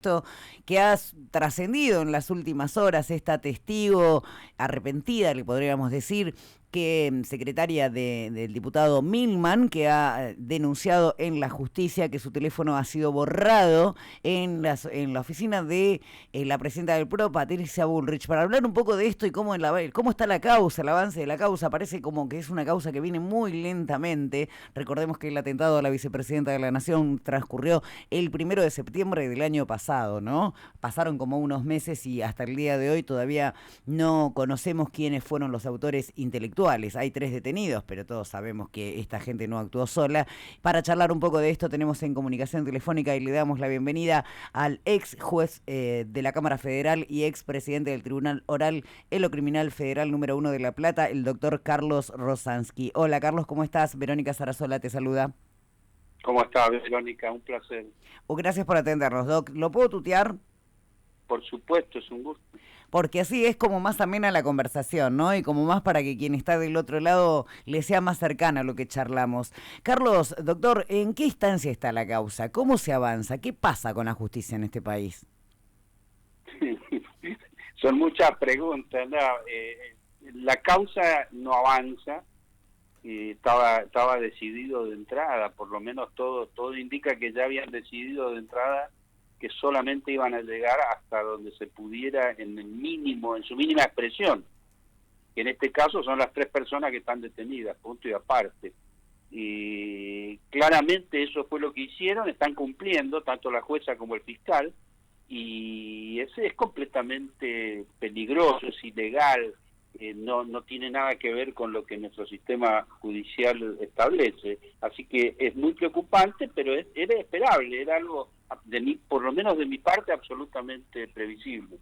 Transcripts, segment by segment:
Esto que ha trascendido en las últimas horas, esta testigo arrepentida, le podríamos decir, que secretaria del diputado Milman, que ha denunciado en la justicia que su teléfono ha sido borrado en la oficina de la presidenta del PRO, Patricia Bullrich, para hablar un poco de esto y cómo está la causa, el avance de la causa. Parece como que es una causa que viene muy lentamente. Recordemos que el atentado a la vicepresidenta de la Nación transcurrió el 1 de septiembre del año pasado, ¿no? Pasaron como unos meses y hasta el día de hoy todavía no conocemos quiénes fueron los autores intelectuales. Hay 3 detenidos, pero todos sabemos que esta gente no actuó sola. Para charlar un poco de esto tenemos en comunicación telefónica y le damos la bienvenida al ex juez de la Cámara Federal y ex presidente del Tribunal Oral en lo Criminal Federal número 1 de La Plata, el doctor Carlos Rosansky. Hola Carlos, ¿cómo estás? Verónica Sarasola te saluda. ¿Cómo estás, Verónica? Un placer. Gracias por atendernos, Doc. ¿Lo puedo tutear? Por supuesto, es un gusto. Porque así es como más amena la conversación, ¿no? Y como más para que quien está del otro lado le sea más cercana a lo que charlamos. Carlos, doctor, ¿en qué instancia está la causa? ¿Cómo se avanza? ¿Qué pasa con la justicia en este país? Son muchas preguntas, ¿no? La causa no avanza. Estaba decidido de entrada, por lo menos todo indica que ya habían decidido de entrada que solamente iban a llegar hasta donde se pudiera en el mínimo, en su mínima expresión, que en este caso son las 3 personas que están detenidas, punto y aparte. Y claramente eso fue lo que hicieron, están cumpliendo, tanto la jueza como el fiscal, y ese es completamente peligroso, es ilegal, no tiene nada que ver con lo que nuestro sistema judicial establece. Así que es muy preocupante, pero era esperable, era algo, por lo menos de mi parte, absolutamente previsible.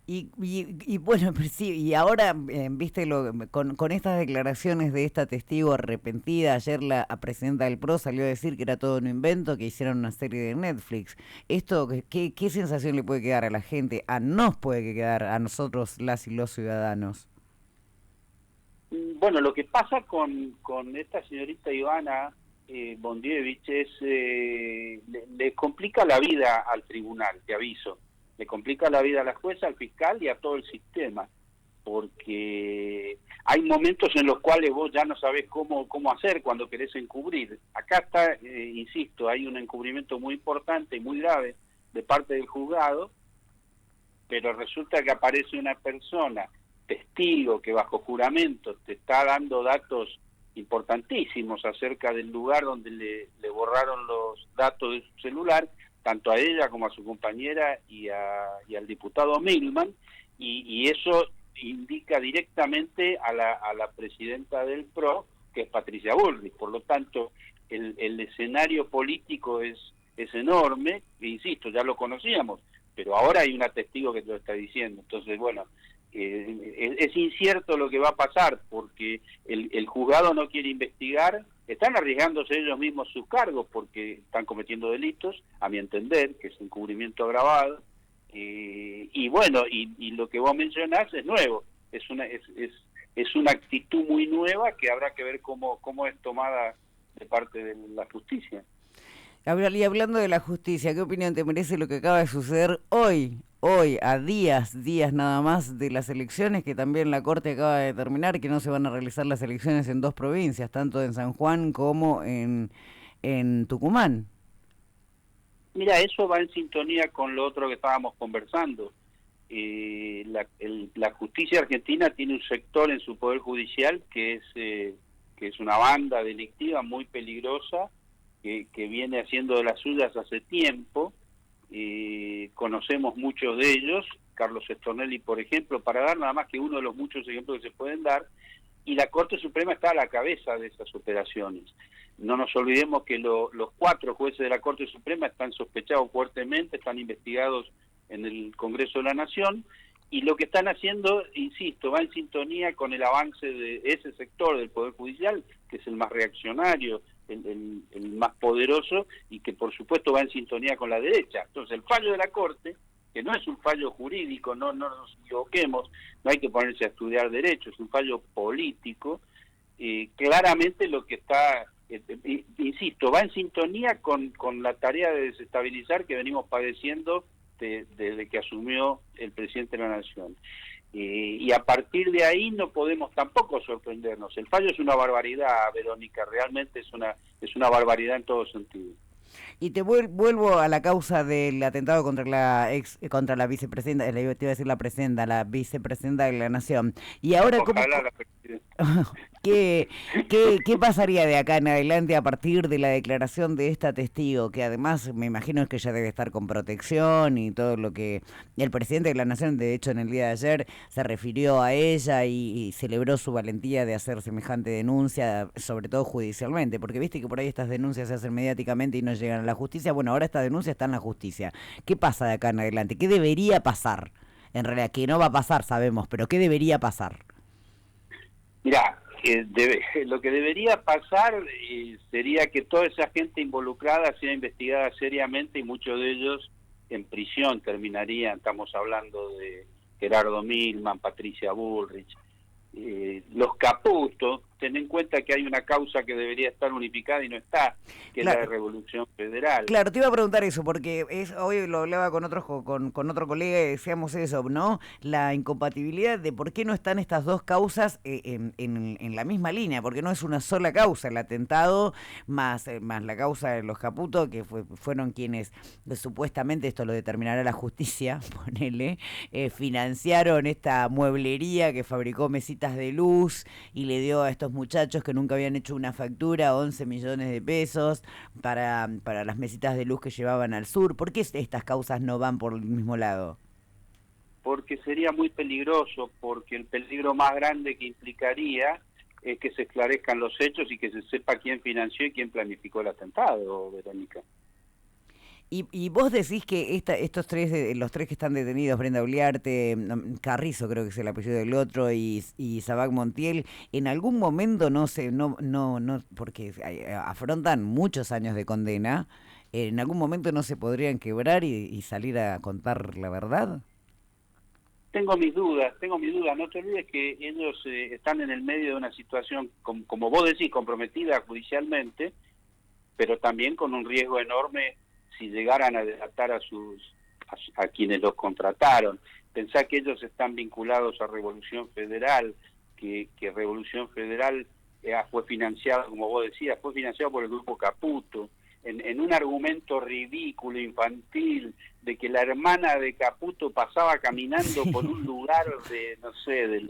Y bueno, pues sí, y ahora, viste, con estas declaraciones de esta testigo arrepentida, ayer la presidenta del PRO salió a decir que era todo un invento, que hicieron una serie de Netflix. ¿Esto qué sensación le puede quedar a la gente? Nos puede quedar a nosotros, las y los ciudadanos. Bueno, lo que pasa con esta señorita Ivana Bondievich es, le complica la vida al tribunal, te aviso. Le complica la vida a la jueza, al fiscal y a todo el sistema, porque hay momentos en los cuales vos ya no sabés cómo hacer cuando querés encubrir. Acá está, insisto, hay un encubrimiento muy importante y muy grave de parte del juzgado, pero resulta que aparece una persona, testigo, que bajo juramento te está dando datos importantísimos acerca del lugar donde le borraron los datos de su celular, tanto a ella como a su compañera y al diputado Milman, y eso indica directamente a la presidenta del PRO, que es Patricia Bullrich. Por lo tanto, el escenario político es enorme, e insisto, ya lo conocíamos, pero ahora hay una testigo que te lo está diciendo. Entonces, bueno, es incierto lo que va a pasar, porque el juzgado no quiere investigar. Están arriesgándose ellos mismos sus cargos porque están cometiendo delitos, a mi entender, que es encubrimiento agravado, y bueno, y lo que vos mencionás es nuevo, es una actitud muy nueva que habrá que ver cómo es tomada de parte de la justicia. Y hablando de la justicia, ¿qué opinión te merece lo que acaba de suceder hoy, a días nada más de las elecciones, que también la Corte acaba de determinar que no se van a realizar las elecciones en 2 provincias, tanto en San Juan como en Tucumán? Mira, eso va en sintonía con lo otro que estábamos conversando. La justicia argentina tiene un sector en su poder judicial que es una banda delictiva muy peligrosa, que viene haciendo de las suyas hace tiempo. Conocemos muchos de ellos, Carlos Stornelli, por ejemplo, para dar nada más que uno de los muchos ejemplos que se pueden dar, y la Corte Suprema está a la cabeza de esas operaciones. No nos olvidemos que los 4 jueces de la Corte Suprema están sospechados fuertemente, están investigados en el Congreso de la Nación, y lo que están haciendo, insisto, va en sintonía con el avance de ese sector del Poder Judicial, que es el más reaccionario, el más poderoso, y que por supuesto va en sintonía con la derecha. Entonces el fallo de la Corte, que no es un fallo jurídico, no nos equivoquemos, no hay que ponerse a estudiar derecho, es un fallo político, claramente lo que está insisto, va en sintonía con la tarea de desestabilizar que venimos padeciendo desde que asumió el presidente de la Nación. Y a partir de ahí no podemos tampoco sorprendernos. El fallo es una barbaridad, Verónica, realmente es una barbaridad en todo sentido. Y te vuelvo a la causa del atentado contra la vicepresidenta, le iba a decir la vicepresidenta de la Nación. Y ahora, Ojalá la presidenta. ¿Qué pasaría de acá en adelante a partir de la declaración de esta testigo? Que además me imagino que ella debe estar con protección y todo lo que... El presidente de la Nación, de hecho, en el día de ayer se refirió a ella y celebró su valentía de hacer semejante denuncia, sobre todo judicialmente, porque viste que por ahí estas denuncias se hacen mediáticamente y no llegan a la justicia. Bueno, ahora esta denuncia está en la justicia. ¿Qué pasa de acá en adelante? ¿Qué debería pasar? En realidad, que no va a pasar, sabemos, pero ¿qué debería pasar? Mirá, lo que debería pasar sería que toda esa gente involucrada sea investigada seriamente y muchos de ellos en prisión terminarían. Estamos hablando de Gerardo Milman, Patricia Bullrich, los Caputo. Ten en cuenta que hay una causa que debería estar unificada y no está, que claro, es la de Revolución Federal. Claro, te iba a preguntar eso, porque hoy lo hablaba con otro colega y decíamos eso, ¿no? La incompatibilidad de por qué no están estas dos causas en la misma línea, porque no es una sola causa, el atentado más la causa de los Caputo, que fueron quienes supuestamente, esto lo determinará la justicia, ponele, financiaron esta mueblería que fabricó mesitas de luz y le dio a estos muchachos que nunca habían hecho una factura 11 millones de pesos para las mesitas de luz que llevaban al sur. ¿Por qué estas causas no van por el mismo lado? Porque sería muy peligroso, porque el peligro más grande que implicaría es que se esclarezcan los hechos y que se sepa quién financió y quién planificó el atentado, Verónica. Y vos decís que estos tres, los tres que están detenidos, Brenda Uliarte, Carrizo creo que es el apellido del otro, y Sabac Montiel, en algún momento no, porque afrontan muchos años de condena, en algún momento no se podrían quebrar y salir a contar la verdad. Tengo mis dudas. No te olvides que ellos están en el medio de una situación, como vos decís, comprometida judicialmente, pero también con un riesgo enorme si llegaran a delatar a quienes los contrataron. Pensá que ellos están vinculados a Revolución Federal, que Revolución Federal fue financiado, como vos decías, fue financiado por el grupo Caputo, en un argumento ridículo, infantil, de que la hermana de Caputo pasaba caminando por un lugar de, no sé,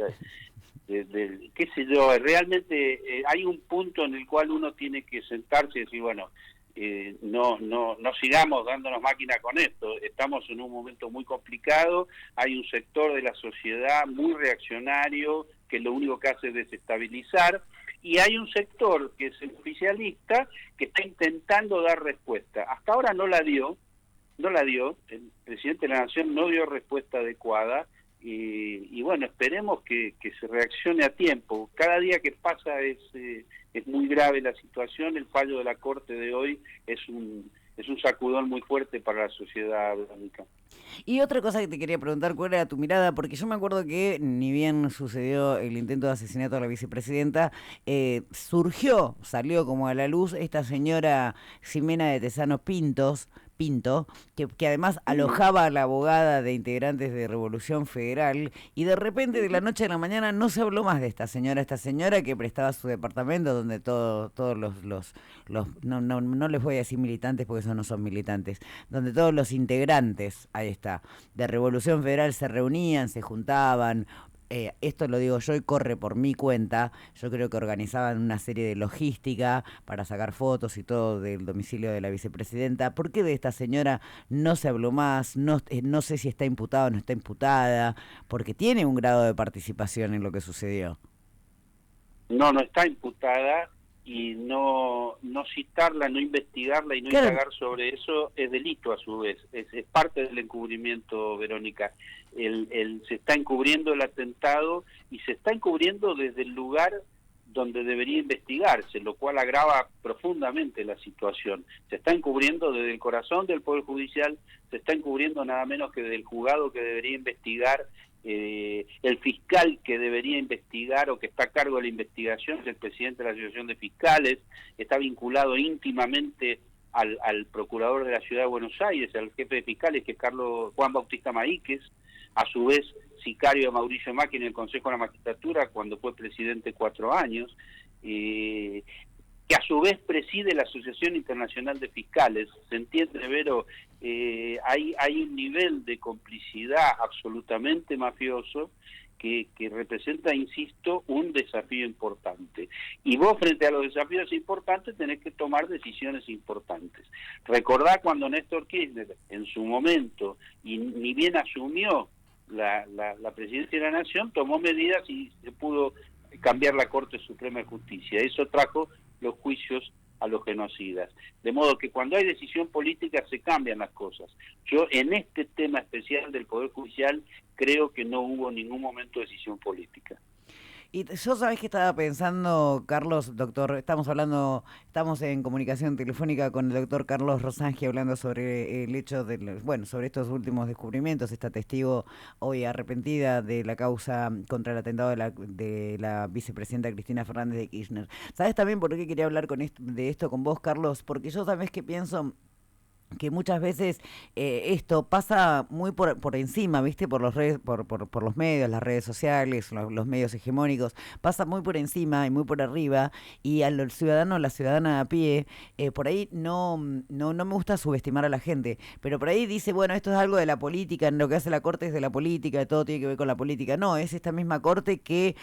qué sé yo, realmente hay un punto en el cual uno tiene que sentarse y decir, bueno, no sigamos dándonos máquina con esto. Estamos en un momento muy complicado, hay un sector de la sociedad muy reaccionario que lo único que hace es desestabilizar, y hay un sector que es el oficialista que está intentando dar respuesta. Hasta ahora no la dio, el presidente de la Nación no dio respuesta adecuada, y bueno, esperemos que se reaccione a tiempo. Cada día que pasa es muy grave la situación. El fallo de la Corte de hoy es un sacudón muy fuerte para la sociedad británica. Y otra cosa que te quería preguntar, ¿cuál era tu mirada? Porque yo me acuerdo que ni bien sucedió el intento de asesinato a la vicepresidenta, salió como a la luz esta señora Ximena de Tesanos Pinto, que además alojaba a la abogada de integrantes de Revolución Federal, y de repente de la noche a la mañana no se habló más de esta señora que prestaba su departamento donde todos los no les voy a decir militantes porque esos no son militantes, donde todos los integrantes, ahí está, de Revolución Federal se reunían, se juntaban. Esto lo digo yo y corre por mi cuenta. Yo creo que organizaban una serie de logística para sacar fotos y todo del domicilio de la vicepresidenta. ¿Por qué de esta señora no se habló más? No sé si está imputada o no está imputada, porque tiene un grado de participación en lo que sucedió. No está imputada, y no citarla, no investigarla y no indagar sobre eso es delito a su vez, es parte del encubrimiento, Verónica. Se está encubriendo el atentado y se está encubriendo desde el lugar donde debería investigarse, lo cual agrava profundamente la situación. Se está encubriendo desde el corazón del Poder Judicial, se está encubriendo nada menos que desde el juzgado que debería investigar el fiscal que debería investigar o que está a cargo de la investigación es el presidente de la Asociación de Fiscales, está vinculado íntimamente al procurador de la Ciudad de Buenos Aires, al jefe de fiscales, que es Juan Bautista Maíquez, a su vez sicario de Mauricio Macri en el Consejo de la Magistratura cuando fue presidente 4 años, que a su vez preside la Asociación Internacional de Fiscales. ¿Se entiende, Vero? Hay un nivel de complicidad absolutamente mafioso que representa, insisto, un desafío importante. Y vos, frente a los desafíos importantes, tenés que tomar decisiones importantes. Recordá cuando Néstor Kirchner, en su momento, y ni bien asumió la presidencia de la Nación, tomó medidas y se pudo cambiar la Corte Suprema de Justicia. Eso trajo los juicios a los genocidas. De modo que cuando hay decisión política se cambian las cosas. Yo en este tema especial del Poder Judicial creo que no hubo en ningún momento decisión política. Y yo sabés que estaba pensando, Carlos, doctor, estamos en comunicación telefónica con el doctor Carlos Rosangi hablando sobre el hecho sobre estos últimos descubrimientos, esta testigo hoy arrepentida de la causa contra el atentado de la vicepresidenta Cristina Fernández de Kirchner. ¿Sabés también por qué quería hablar de esto con vos, Carlos? Porque yo sabés que pienso que muchas veces esto pasa muy por encima, ¿viste? Por los medios, las redes sociales, los medios hegemónicos, pasa muy por encima y muy por arriba, y al ciudadano, la ciudadana a pie, por ahí no me gusta subestimar a la gente, pero por ahí dice, bueno, esto es algo de la política, lo que hace la Corte es de la política, todo tiene que ver con la política. No, es esta misma Corte que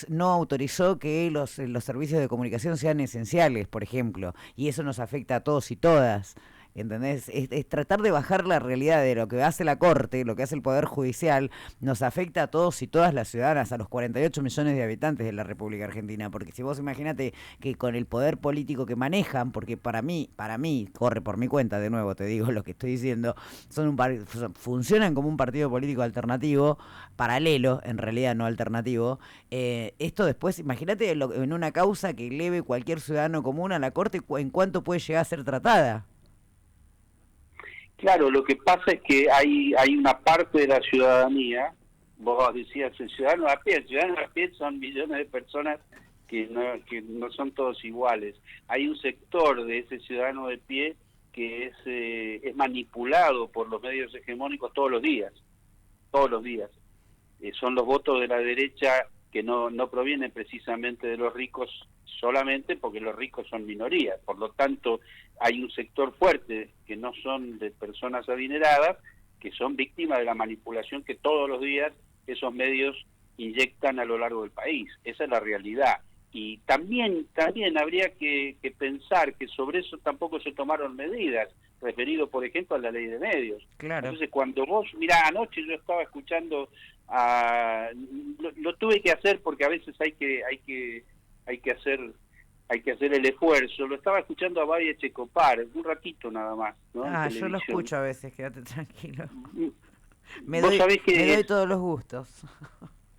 no autorizó que los servicios de comunicación sean esenciales, por ejemplo, y eso nos afecta a todos y todas. ¿Entendés? Es tratar de bajar la realidad de lo que hace la Corte, lo que hace el Poder Judicial, nos afecta a todos y todas las ciudadanas, a los 48 millones de habitantes de la República Argentina, porque si vos imaginate que con el poder político que manejan, porque para mí, corre por mi cuenta, de nuevo te digo lo que estoy diciendo, funcionan como un partido político alternativo, paralelo, en realidad no alternativo, esto después, imagínate en una causa que eleve cualquier ciudadano común a la Corte, ¿en cuánto puede llegar a ser tratada? Claro, lo que pasa es que hay una parte de la ciudadanía, vos decías, el ciudadano a pie son millones de personas que no son todos iguales. Hay un sector de ese ciudadano de pie que es manipulado por los medios hegemónicos todos los días. Son los votos de la derecha que no provienen precisamente de los ricos solamente, porque los ricos son minorías. Por lo tanto, hay un sector fuerte que no son de personas adineradas, que son víctimas de la manipulación que todos los días esos medios inyectan a lo largo del país. Esa es la realidad. Y también habría que pensar que sobre eso tampoco se tomaron medidas, referido, por ejemplo, a la ley de medios. Claro. Entonces, cuando vos, mirá, anoche yo estaba escuchando, lo tuve que hacer porque a veces hay que hacer el esfuerzo. Lo estaba escuchando a Babi Echecopar, un ratito nada más, ¿no? Yo lo escucho a veces, quédate tranquilo. Me doy todos los gustos.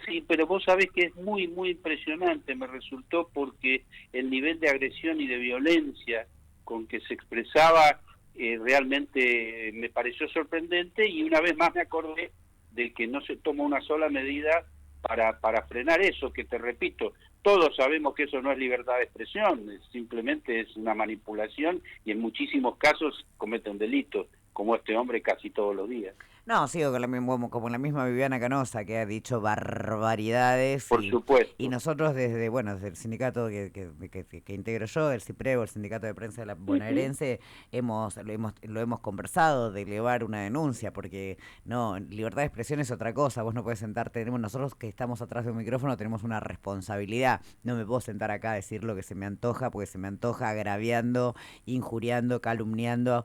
Sí, pero vos sabés que es muy, muy impresionante, me resultó, porque el nivel de agresión y de violencia con que se expresaba realmente me pareció sorprendente, y una vez más me acordé de que no se toma una sola medida para frenar eso, que te repito, todos sabemos que eso no es libertad de expresión, simplemente es una manipulación, y en muchísimos casos comete un delito, como este hombre casi todos los días. No, sigo como la misma Viviana Canosa, que ha dicho barbaridades. Por supuesto. Y nosotros desde el sindicato que integro yo, el CIPREVO, el Sindicato de Prensa de la Bonaerense, lo hemos conversado de elevar una denuncia, porque no, libertad de expresión es otra cosa. Vos no podés sentarte, nosotros que estamos atrás de un micrófono tenemos una responsabilidad. No me puedo sentar acá a decir lo que se me antoja, porque se me antoja agraviando, injuriando, calumniando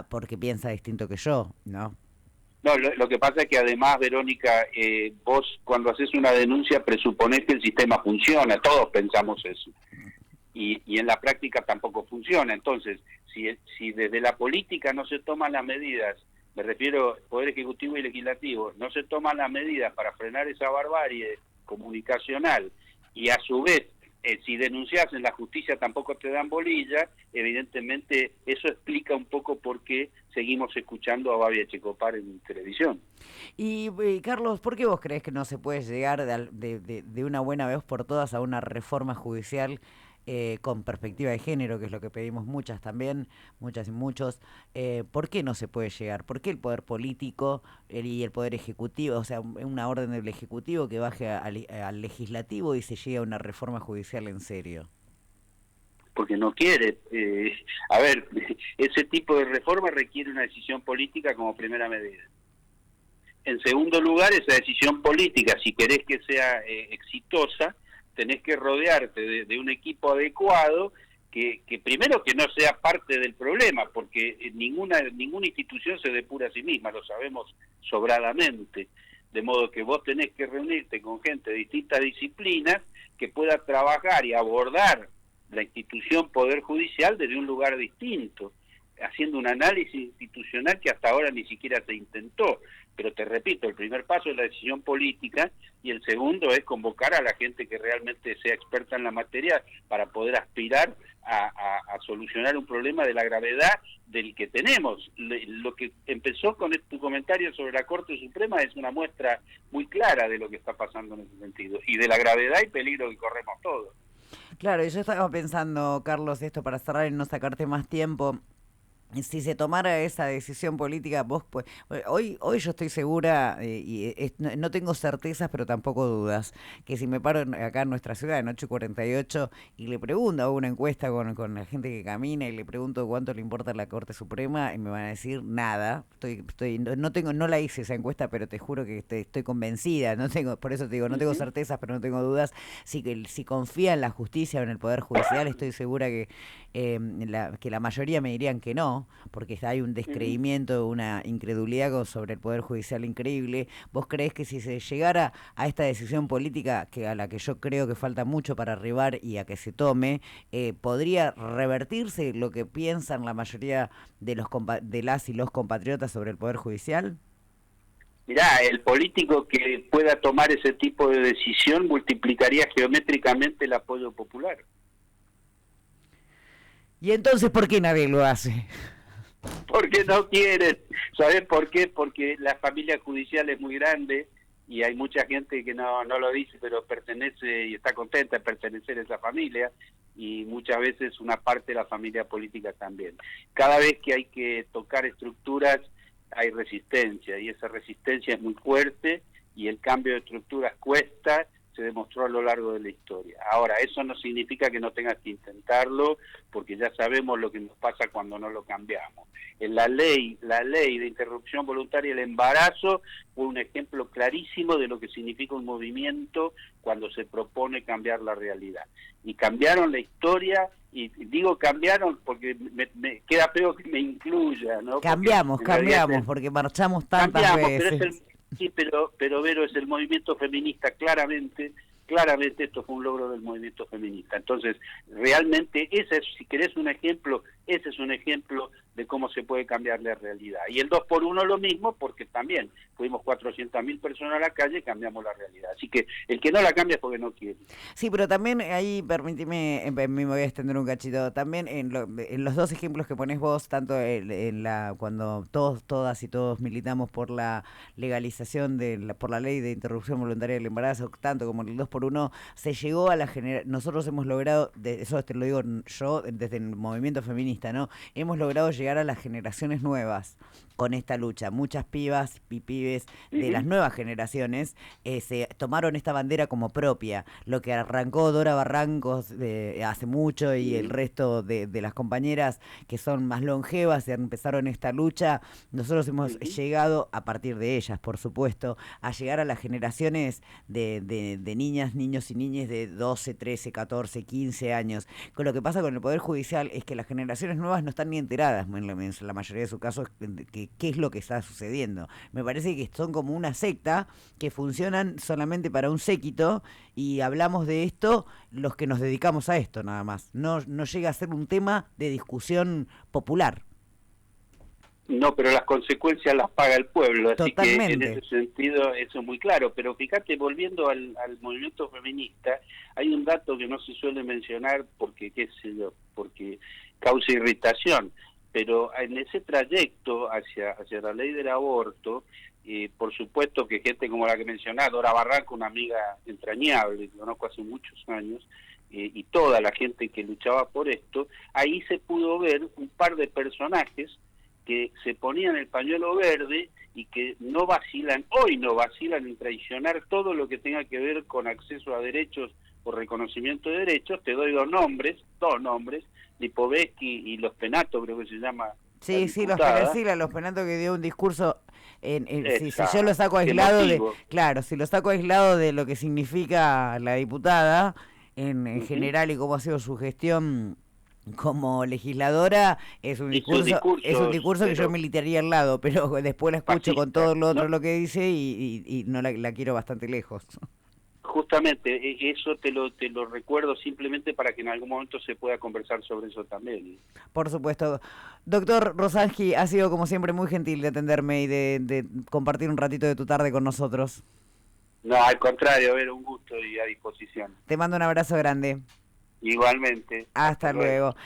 porque piensa distinto que yo, ¿no? No, lo que pasa es que además, Verónica, vos cuando haces una denuncia presuponés que el sistema funciona, todos pensamos eso, y en la práctica tampoco funciona. Entonces, si desde la política no se toman las medidas, me refiero Poder Ejecutivo y Legislativo, no se toman las medidas para frenar esa barbarie comunicacional, y a su vez Si denunciás en la justicia tampoco te dan bolilla, evidentemente eso explica un poco por qué seguimos escuchando a Babi Echecopar en televisión. Y Carlos, ¿por qué vos crees que no se puede llegar de una buena vez por todas a una reforma judicial con perspectiva de género, que es lo que pedimos muchas también, muchas y muchos? ¿Por qué no se puede llegar? ¿Por qué el poder político y el poder ejecutivo, o sea, una orden del ejecutivo que baje al legislativo y se llegue a una reforma judicial en serio? Porque no quiere. A ver, ese tipo de reforma requiere una decisión política como primera medida. En segundo lugar, esa decisión política, si querés que sea exitosa, tenés que rodearte de un equipo adecuado que primero que no sea parte del problema, porque ninguna institución se depura a sí misma, lo sabemos sobradamente. De modo que vos tenés que reunirte con gente de distintas disciplinas que pueda trabajar y abordar la institución Poder Judicial desde un lugar distinto, haciendo un análisis institucional que hasta ahora ni siquiera se intentó. Pero te repito, el primer paso es la decisión política y el segundo es convocar a la gente que realmente sea experta en la materia para poder aspirar a solucionar un problema de la gravedad del que tenemos. Lo que empezó con tu comentario sobre la Corte Suprema es una muestra muy clara de lo que está pasando en ese sentido y de la gravedad y peligro que corremos todos. Claro, y yo estaba pensando, Carlos, esto para cerrar y no sacarte más tiempo. Si se tomara esa decisión política, vos pues hoy yo estoy segura no tengo certezas, pero tampoco dudas, que si me paro acá en nuestra ciudad en 8:48 y le pregunto, hago una encuesta con la gente que camina y le pregunto cuánto le importa la Corte Suprema y me van a decir nada. No la hice esa encuesta, pero te juro que estoy convencida, por eso te digo, no tengo certezas, pero no tengo dudas. Si confía en la justicia o en el Poder Judicial, estoy segura que la mayoría me dirían que no, porque hay un descreimiento, una incredulidad sobre el Poder Judicial increíble. ¿Vos creés que si se llegara a esta decisión política, que a la que yo creo que falta mucho para arribar y a que se tome, podría revertirse lo que piensan la mayoría de las y los compatriotas sobre el Poder Judicial? Mirá, el político que pueda tomar ese tipo de decisión multiplicaría geométricamente el apoyo popular. ¿Y entonces por qué nadie lo hace? Porque no quieren. ¿Sabés por qué? Porque la familia judicial es muy grande y hay mucha gente que no lo dice, pero pertenece y está contenta de pertenecer a esa familia, y muchas veces una parte de la familia política también. Cada vez que hay que tocar estructuras hay resistencia, y esa resistencia es muy fuerte, y el cambio de estructuras cuesta, se demostró a lo largo de la historia. Ahora, eso no significa que no tengas que intentarlo, porque ya sabemos lo que nos pasa cuando no lo cambiamos. En la ley de interrupción voluntaria del embarazo fue un ejemplo clarísimo de lo que significa un movimiento cuando se propone cambiar la realidad. Y cambiaron la historia, y digo cambiaron porque me queda feo que me incluya, ¿no? Cambiamos, porque marchamos tantas veces. Pero Vero, es el movimiento feminista, claramente esto fue un logro del movimiento feminista. Entonces, realmente si querés un ejemplo, ese es un ejemplo de cómo se puede cambiar la realidad. Y el 2x1 lo mismo, porque también fuimos 400.000 personas a la calle y cambiamos la realidad. Así que el que no la cambia es porque no quiere. Sí, pero también ahí, permíteme, me voy a extender un cachito, también en los dos ejemplos que ponés vos, tanto cuando todas y todos militamos por la legalización por la ley de interrupción voluntaria del embarazo, tanto como en el 2x1, se llegó a nosotros hemos logrado, eso te lo digo yo desde el movimiento feminista, ¿no? Hemos logrado llegar a las generaciones nuevas con esta lucha. Muchas pibas y pibes de las nuevas generaciones se tomaron esta bandera como propia. Lo que arrancó Dora Barrancos hace mucho y el resto de las compañeras que son más longevas y empezaron esta lucha, nosotros hemos llegado, a partir de ellas, por supuesto, a llegar a las generaciones de niñas, niños y niñas de 12, 13, 14, 15 años. Con lo que pasa con el Poder Judicial es que las generaciones nuevas no están ni enteradas, en la mayoría de sus casos, qué es lo que está sucediendo. Me parece que son como una secta que funcionan solamente para un séquito, y hablamos de esto los que nos dedicamos a esto nada más. No llega a ser un tema de discusión popular. No, pero las consecuencias las paga el pueblo, así Totalmente. que en ese sentido eso es muy claro. Pero fíjate, volviendo al movimiento feminista, hay un dato que no se suele mencionar porque, qué sé yo, porque causa irritación, pero en ese trayecto hacia la ley del aborto, por supuesto que gente como la que mencionaba, Dora Barranco, una amiga entrañable, que conozco hace muchos años, y toda la gente que luchaba por esto, ahí se pudo ver un par de personajes que se ponían el pañuelo verde y que no vacilan, hoy no vacilan en traicionar todo lo que tenga que ver con acceso a derechos o reconocimiento de derechos. Te doy dos nombres, Lipovetsky y Los Penato, creo que se llama la Sí, diputada. Los Penato que dio un discurso, si yo lo Exacto, saco aislado emotivo. claro, si lo saco aislado de lo que significa la diputada en Ujú. general y cómo ha sido su gestión como legisladora, Y sus es un discursos, discurso que yo pero militaría al lado, pero después la escucho con todo fascistas, lo otro ¿no? lo que dice y no la quiero bastante lejos. Justamente, eso te lo recuerdo simplemente para que en algún momento se pueda conversar sobre eso también. Por supuesto. Doctor Rosangi, ha sido como siempre muy gentil de atenderme y de compartir un ratito de tu tarde con nosotros. No, al contrario, era un gusto y a disposición. Te mando un abrazo grande. Igualmente, hasta Hasta luego. luego.